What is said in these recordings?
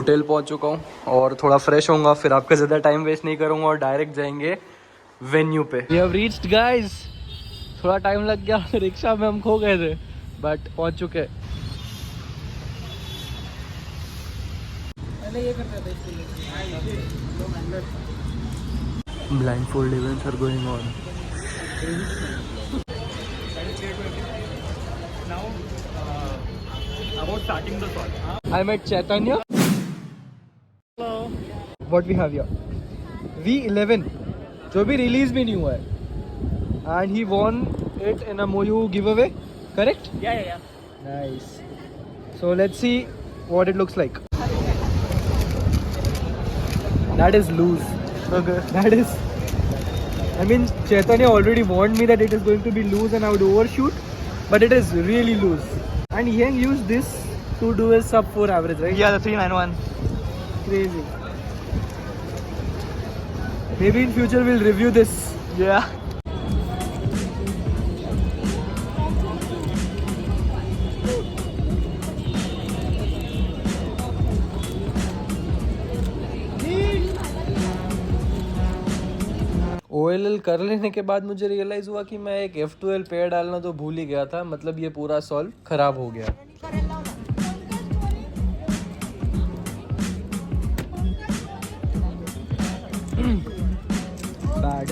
Hotel पहुंच चुका हूँ और थोड़ा फ्रेश होऊंगा, फिर आपका ज़्यादा टाइम वेस्ट नहीं करूँगा और डायरेक्ट जाएंगे वेन्यू पे। We have reached guys. थोड़ा टाइम लग गया, रिक्शा में हम खो गए थे बट पहुंच चुके। Blindfold events are going on. Now, about starting the song. I met Chaitanya. Hello. What we have here? V11, जो भी रिलीज भी नहीं हुआ है, and he won it in a Moyu giveaway. Correct? Yeah. Nice. So let's see what it looks like. That is loose. Okay. That is. I mean, Chaitanya already warned me that it is going to be loose and I would overshoot, but it is really loose. And Yang used this to do his sub 4 average, right? Yeah, the 391. Crazy. Maybe in future we'll review this. Yeah. OLL कर लेने के बाद मुझे realise हुआ कि मैं एक F12 pair डालना तो भूल ही गया था। मतलब ये पूरा सॉल्व खराब हो गया। Bad.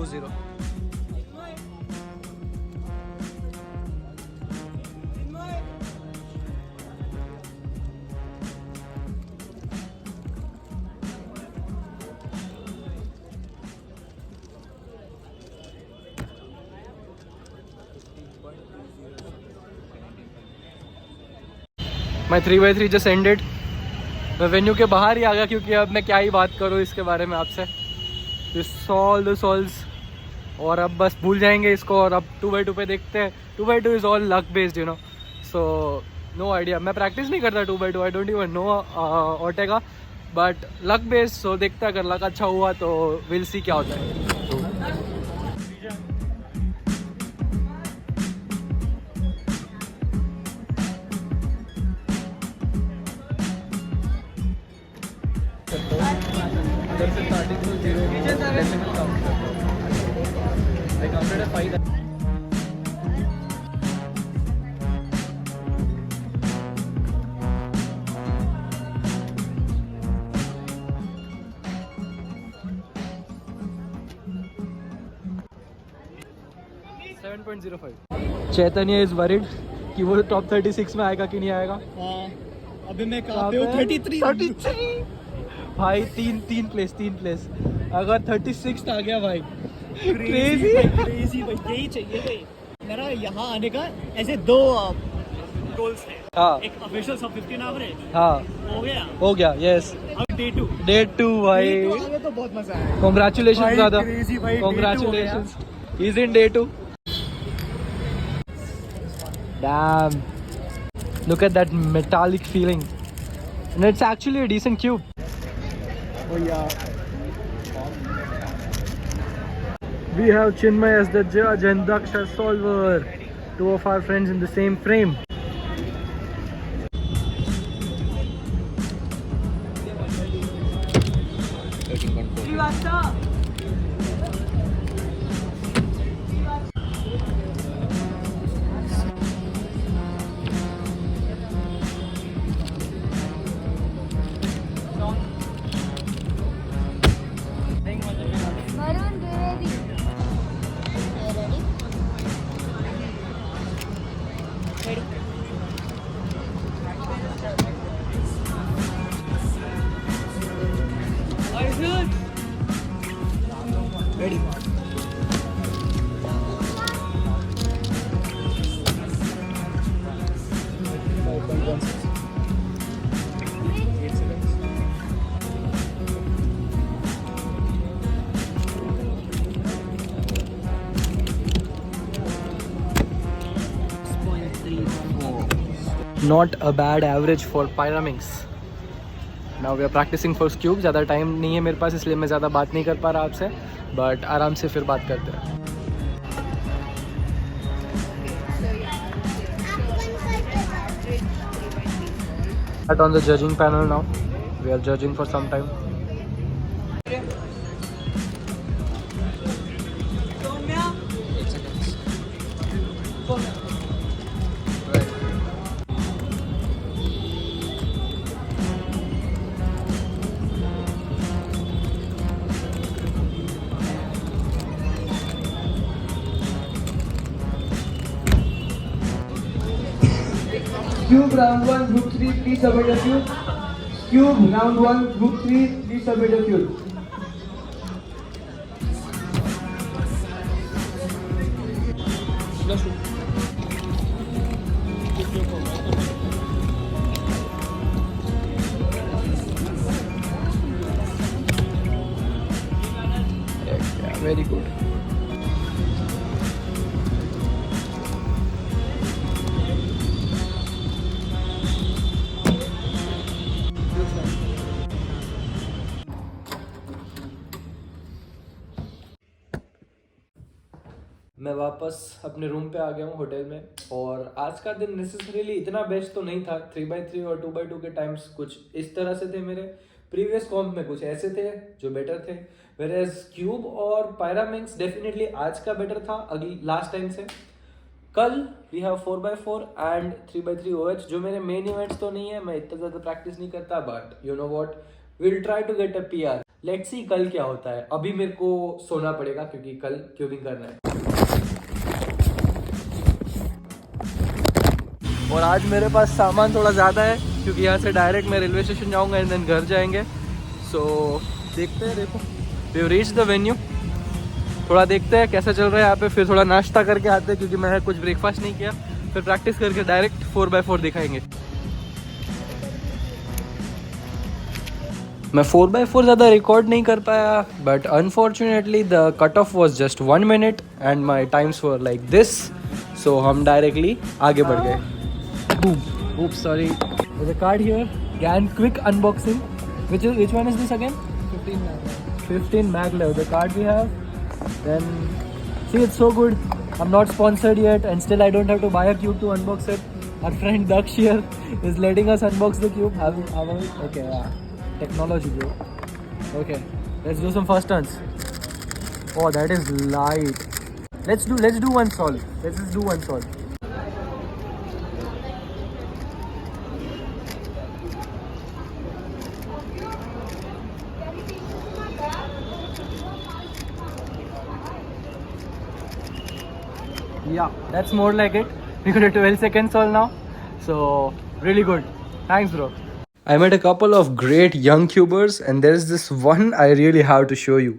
Zero. My 3x3 just ended. मैं वेन्यू के बाहर ही आ गया क्योंकि अब मैं क्या ही बात करूँ इसके बारे में आपसे। This all the solves और अब बस भूल जाएंगे इसको और अब 2x2 पे देखते हैं। 2x2 is all luck based, you know, so no idea. मैं प्रैक्टिस नहीं करता 2x2, I don't even know ऑटेगा, बट लक बेस्ड। सो देखते हैं, अगर लक अच्छा हुआ तो विल सी क्या होता है। इधर से स्टार्टिंग टू 0 डेसिमल काउंट करता हूँ। I counted a 5. Chaitanya is worried कि वो टॉप 36 में आएगा कि नहीं आएगा। अभी मैं कहाँ पे हूँ? 33 भाई तीन प्लेस। अगर 36 आ गया भाई, क्रेजी भाई, यही चाहिए भाई। मेरा यहाँ आने का ऐसे 2 गोल्स है। हाँ, एक ऑफिशियल सब 15 एवरेज हाँ हो गया यस। डे 2 भाई, आगे तो बहुत मजा आया। कॉन्ग्रेचुलेशन ब्रदर, क्रेजी भाई, congratulation. He is in day 2। Damn, look at that metallic feeling, and it's actually a decent cube. Oh yeah. We have Chinmay as the judge and Daksh as solver. 2 of our friends in the same frame. Ready? Not a bad average for Pyraminx. Now we are practicing for cube. ज़्यादा time नहीं है मेरे पास, इसलिए मैं ज़्यादा बात नहीं कर पा रहा आपसे, बट आराम से फिर बात करते हैं. At on the judging panel now. We are judging for some time. Cube round 1, group 3, please submit your cube. Cube round 1, group 3, please submit your cube. Yeah, very good. मैं वापस अपने रूम पे आ गया हूँ होटल में, और आज का दिन नेसेसरीली इतना बेस्ट तो नहीं था. 3x3 और 2x2 के टाइम्स कुछ इस तरह से थे. मेरे प्रीवियस कॉम्प में कुछ ऐसे थे जो बेटर थे, वेयरएज क्यूब और पायरामिंक्स डेफिनेटली आज का बेटर था अगली लास्ट टाइम से. कल we have 4x4 and 3x3 OH, जो मेरे मेन इवेंट्स तो नहीं है, मैं इतना ज़्यादा प्रैक्टिस नहीं करता, but you know what, will try to get a PR. Let's see कल क्या होता है. अभी मेरे को सोना पड़ेगा क्योंकि कल क्यूबिंग करना है. और आज मेरे पास सामान थोड़ा ज़्यादा है क्योंकि यहाँ से डायरेक्ट मैं रेलवे स्टेशन जाऊँगा एंड देन घर जाएंगे. सो देखते हैं. देखो, वी रीच द वेन्यू. थोड़ा देखते हैं कैसा चल रहा है यहाँ पे, फिर थोड़ा नाश्ता करके आते हैं क्योंकि मैं कुछ ब्रेकफास्ट नहीं किया. फिर प्रैक्टिस करके डायरेक्ट 4x4 दिखाएंगे. मैं 4x4 ज़्यादा रिकॉर्ड नहीं कर पाया, but unfortunately the cut off was just 1 minute and my times were like this. So हम डायरेक्टली आगे बढ़ गए. Boom. Oops, sorry. There's a card here. GAN quick unboxing. Which one is this again? 15 maglev. 15 maglev. The card we have. Then see, it's so good. I'm not sponsored yet, and still I don't have to buy a cube to unbox it. Our friend Daksh here is letting us unbox the cube. Have we? Okay, yeah. Technology, bro. Okay, let's do some first turns. Oh, that is light. Let's do one solve. Let's just do one solve. Yeah, that's more like it. We got a 12 second solve now. So, really good. Thanks, bro. I met a couple of great young cubers, and there is this one I really have to show you.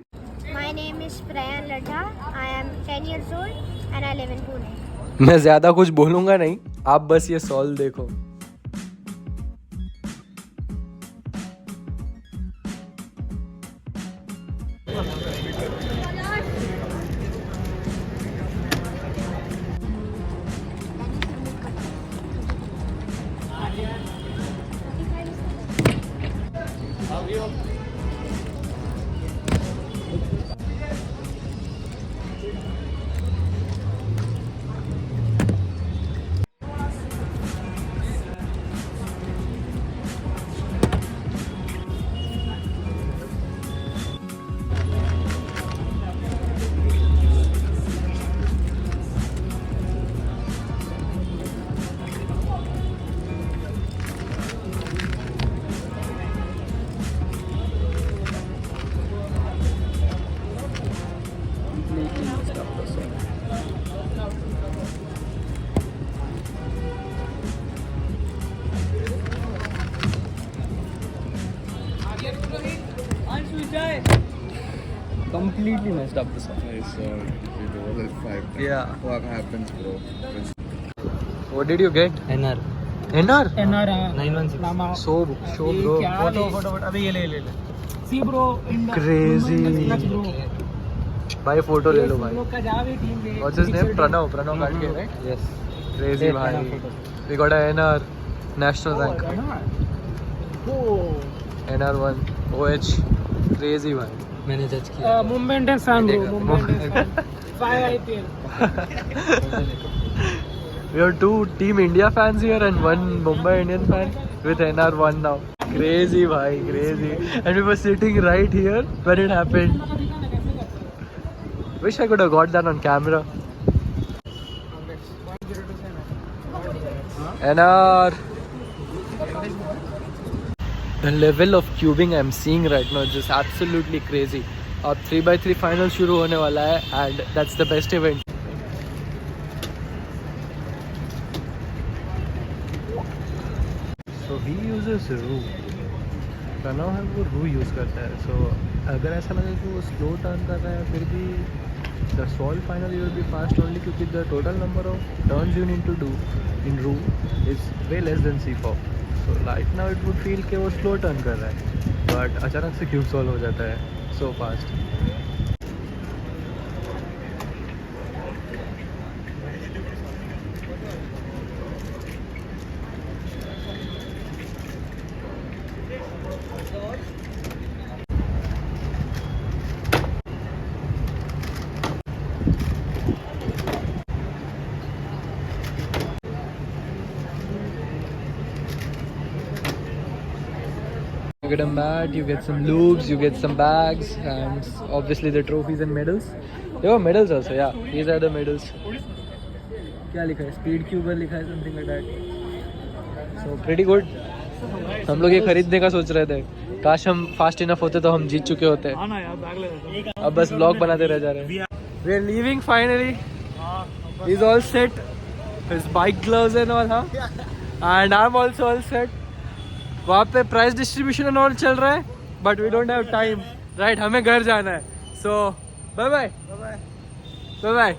My name is Prayan Ladha. I am 10 years old and I live in Pune. मैं ज़्यादा कुछ बोलूँगा नहीं, आप बस ये solve देखो. completely messed up this one. I saw it was at 5. Yeah. What happens, bro? What did you get? NR NR? NR 916 So bro. Photo अभी ये ले सी ब्रो Crazy. ब्रो भाई फोटो ले लो भाई. लोग का जावे टीम में What's his name? Pranav Khatke, right? Yes Crazy भाई. We got a NR national rank. NR1 OH. Crazy भाई. मैंने जज किया Mumbai Indians fan bro Mumbai Indians 5 IPL We have 2 Team India fans here and 1 Mumbai Indian fan with NR1 now. Crazy bhai, crazy. And we were sitting right here when it happened. Wish I could have got that on camera. NR. The level of cubing I'm seeing right now is just absolutely crazy. अब 3x3 final शुरू होने वाला है and that's the best event. So he uses Roo. Pranav है वो Roo use करता है. So अगर ऐसा लगे कि वो स्लो टर्न कर रहा है फिर भी the solve final you will be fast only क्योंकि the total number of turns you need to do in Roo is way less than C4. So right now it would feel कि वो slow turn कर रहा है but अचानक से cube solve हो जाता है so fast. You get a mat, you get some loops, you get some bags, and obviously the trophies and medals. There were medals also, yeah. These are the medals. क्या लिखा है? Speed Cuber लिखा है, something like that. So pretty good. हम लोग ये खरीदने का सोच रहे थे. काश हम fast enough होते तो हम जीत चुके होते. अब बस vlog बनाते रह जा रहे हैं. We are leaving finally. He's all set. His bike gloves and all, huh? And I'm also all set. वहाँ पे प्राइस डिस्ट्रीब्यूशन एंड ऑल चल रहा है but we don't have time right. हमें घर जाना है. So bye bye bye bye.